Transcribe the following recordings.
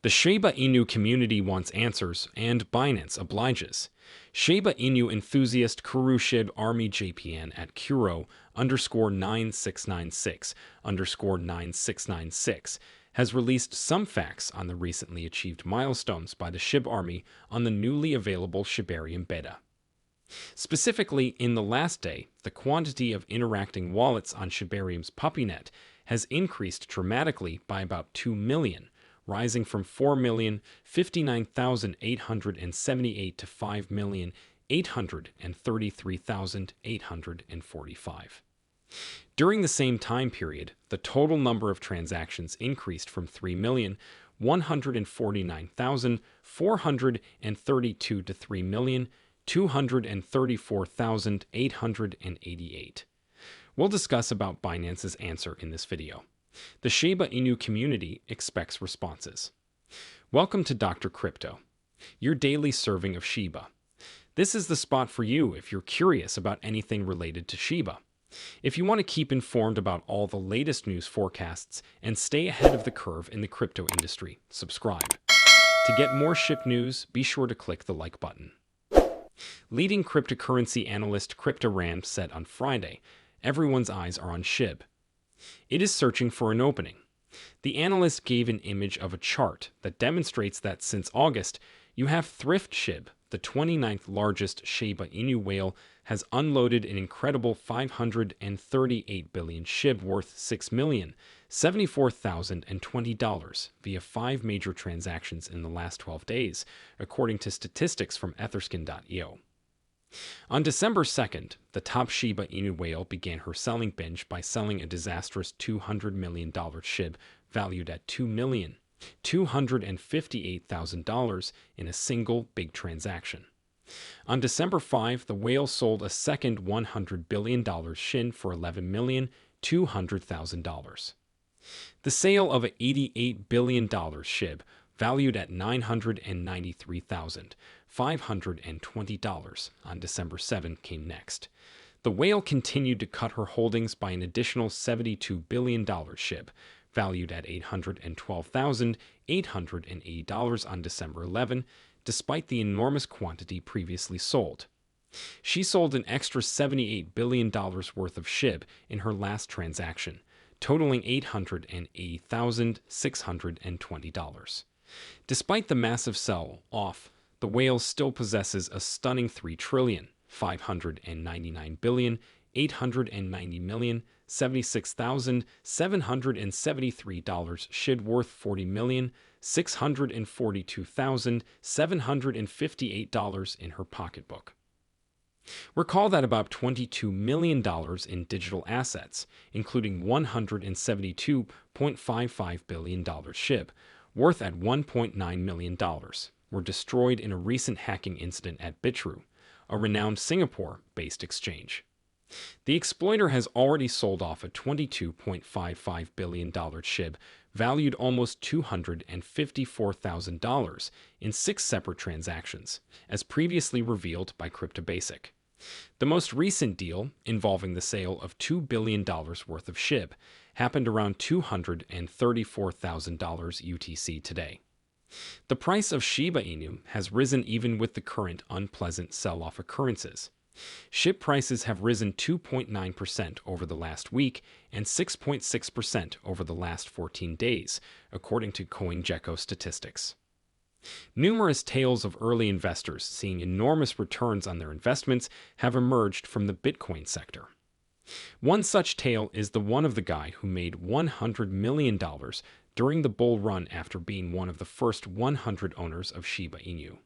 The Shiba Inu community wants answers, and Binance obliges. Shiba Inu enthusiast Kuru Shib Army JPN at Kuro _9696 has released some facts on the recently achieved milestones by the Shib Army on the newly available Shibarium beta. Specifically, in the last day, the quantity of interacting wallets on Shibarium's puppynet has increased dramatically by about 2 million, rising from 4,059,878 to 5,833,845. During the same time period, the total number of transactions increased from 3,149,432 to 3,234,888. We'll discuss about Binance's answer in this video. The Shiba Inu community expects responses. Welcome to Dr. Crypto, your daily serving of Shiba. This is the spot for you if you're curious about anything related to Shiba. If you want to keep informed about all the latest news forecasts and stay ahead of the curve in the crypto industry, subscribe. To get more Shib news, be sure to click the like button. Leading cryptocurrency analyst CryptoRam said on Friday, everyone's eyes are on Shib. It is searching for an opening. The analyst gave an image of a chart that demonstrates that since August, you have Thrift Shib, the 29th largest Shiba Inu whale, has unloaded an incredible 538 billion Shib worth $6,074,020 via 5 major transactions in the last 12 days, according to statistics from etherscan.io. On December 2nd, the top Shiba Inu whale began her selling binge by selling a disastrous $200 million Shib valued at $2,258,000 in a single big transaction. On December 5, the whale sold a second $100 billion Shin for $11,200,000. The sale of an $88 billion Shib valued at $993,520 on December 7 came next. The whale continued to cut her holdings by an additional $72 billion Shib, valued at $812,880 on December 11, despite the enormous quantity previously sold. She sold an extra $78 billion worth of Shib in her last transaction, totaling $880,620. Despite the massive sell-off, the whale still possesses a stunning $3,599,890,076,773 Shib worth $40,642,758 in her pocketbook. Recall that about $22 million in digital assets, including $172.55 billion Shib, worth at $1.9 million, were destroyed in a recent hacking incident at Bitrue, a renowned Singapore-based exchange. The exploiter has already sold off a $22.55 billion Shib, valued almost $254,000 in 6 separate transactions, as previously revealed by CryptoBasic. The most recent deal, involving the sale of $2 billion worth of Shib, happened around $234,000 UTC today. The price of Shiba Inu has risen even with the current unpleasant sell-off occurrences. Shib prices have risen 2.9% over the last week and 6.6% over the last 14 days, according to CoinGecko statistics. Numerous tales of early investors seeing enormous returns on their investments have emerged from the Bitcoin sector. One such tale is the one of the guy who made $100 million during the bull run after being one of the first 100 owners of Shiba Inu.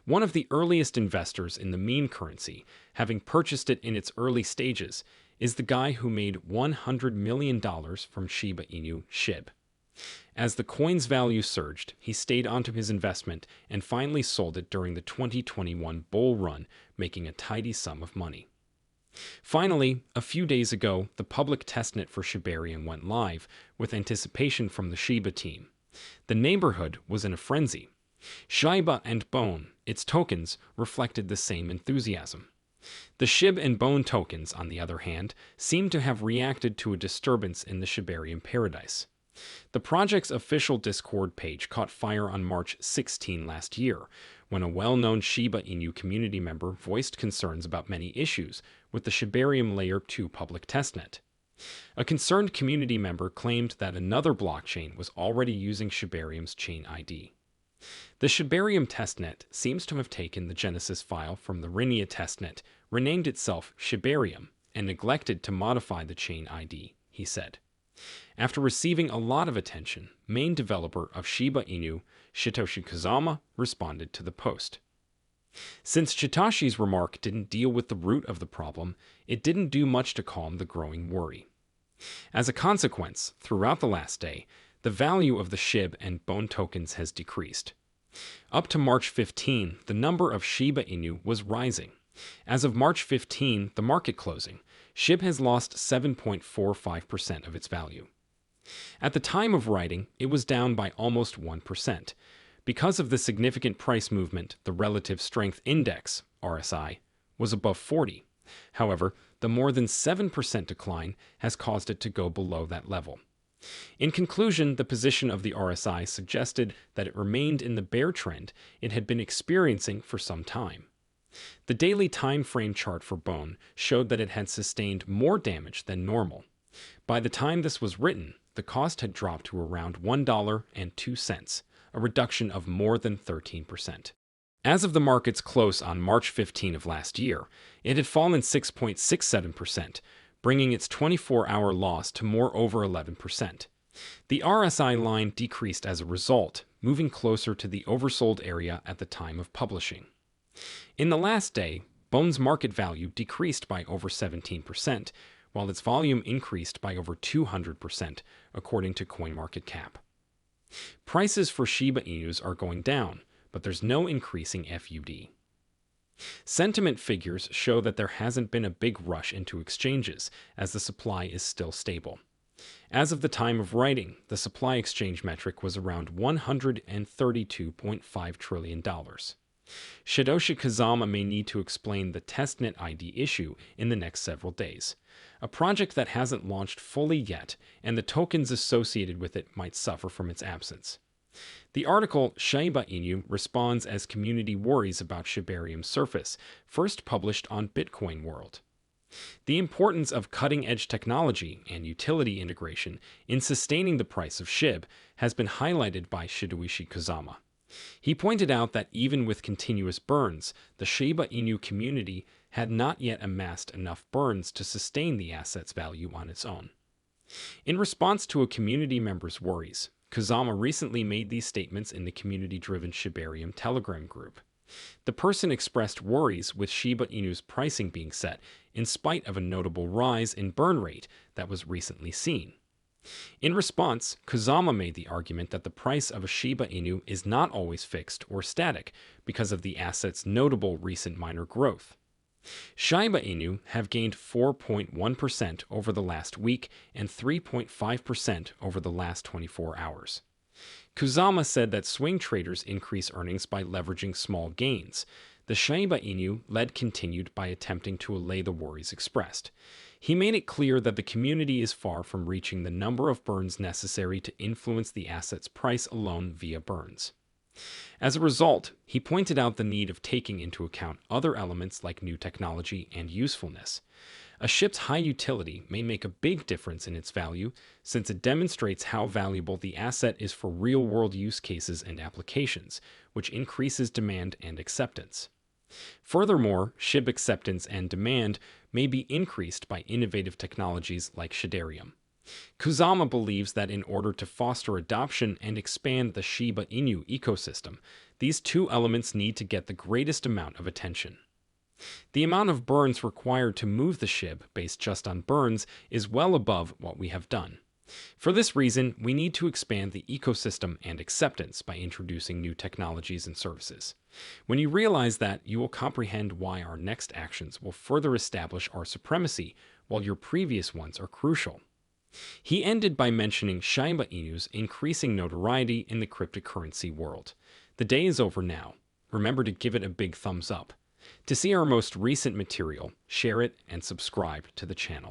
One of the earliest investors in the meme currency, having purchased it in its early stages, is the guy who made $100 million from Shiba Inu Shib. As the coin's value surged, he stayed onto his investment and finally sold it during the 2021 bull run, making a tidy sum of money. Finally, a few days ago, the public testnet for Shibarium went live, with anticipation from the Shiba team. The neighborhood was in a frenzy. Shiba and Bone, its tokens, reflected the same enthusiasm. The Shib and Bone tokens, on the other hand, seem to have reacted to a disturbance in the Shibarium paradise. The project's official Discord page caught fire on March 16 last year, when a well-known Shiba Inu community member voiced concerns about many issues with the Shibarium Layer 2 public testnet. A concerned community member claimed that another blockchain was already using Shibarium's chain ID. The Shibarium testnet seems to have taken the Genesis file from the Rinia testnet, renamed itself Shibarium, and neglected to modify the chain ID, he said. After receiving a lot of attention, main developer of Shiba Inu, Satoshi Kazama, responded to the post. Since Satoshi's remark didn't deal with the root of the problem, it didn't do much to calm the growing worry. As a consequence, throughout the last day, the value of the Shib and Bone tokens has decreased. Up to March 15, the number of Shiba Inu was rising. As of March 15, the market closing, Shib has lost 7.45% of its value. At the time of writing, it was down by almost 1%. Because of the significant price movement, the Relative Strength Index, RSI, was above 40. However, the more than 7% decline has caused it to go below that level. In conclusion, the position of the RSI suggested that it remained in the bear trend it had been experiencing for some time. The daily time frame chart for Bone showed that it had sustained more damage than normal. By the time this was written, the cost had dropped to around $1.02, a reduction of more than 13%. As of the market's close on March 15 of last year, it had fallen 6.67%, bringing its 24-hour loss to more over 11%. The RSI line decreased as a result, moving closer to the oversold area at the time of publishing. In the last day, Bone's market value decreased by over 17%, while its volume increased by over 200%, according to CoinMarketCap. Prices for Shiba Inus are going down, but there's no increasing FUD. Sentiment figures show that there hasn't been a big rush into exchanges, as the supply is still stable. As of the time of writing, the supply exchange metric was around $132.5 trillion. Satoshi Kazama may need to explain the testnet ID issue in the next several days. A project that hasn't launched fully yet, and the tokens associated with it might suffer from its absence. The article Shiba Inu responds as community worries about Shibarium's surface, first published on Bitcoin World. The importance of cutting-edge technology and utility integration in sustaining the price of Shib has been highlighted by Satoshi Kazama. He pointed out that even with continuous burns, the Shiba Inu community had not yet amassed enough burns to sustain the asset's value on its own. In response to a community member's worries, Kazama recently made these statements in the community-driven Shibarium Telegram group. The person expressed worries with Shiba Inu's pricing being set in spite of a notable rise in burn rate that was recently seen. In response, Kazama made the argument that the price of a Shiba Inu is not always fixed or static because of the asset's notable recent minor growth. Shiba Inu have gained 4.1% over the last week and 3.5% over the last 24 hours. Kazama said that swing traders increase earnings by leveraging small gains. The Shiba Inu led continued by attempting to allay the worries expressed. He made it clear that the community is far from reaching the number of burns necessary to influence the asset's price alone via burns. As a result, he pointed out the need of taking into account other elements like new technology and usefulness. A ship's high utility may make a big difference in its value, since it demonstrates how valuable the asset is for real-world use cases and applications, which increases demand and acceptance. Furthermore, Shib acceptance and demand may be increased by innovative technologies like Shibarium. Kazama believes that in order to foster adoption and expand the Shiba Inu ecosystem, these two elements need to get the greatest amount of attention. The amount of burns required to move the Shib based just on burns is well above what we have done. For this reason, we need to expand the ecosystem and acceptance by introducing new technologies and services. When you realize that, you will comprehend why our next actions will further establish our supremacy, while your previous ones are crucial. He ended by mentioning Shiba Inu's increasing notoriety in the cryptocurrency world. The day is over now. Remember to give it a big thumbs up. To see our most recent material, share it and subscribe to the channel.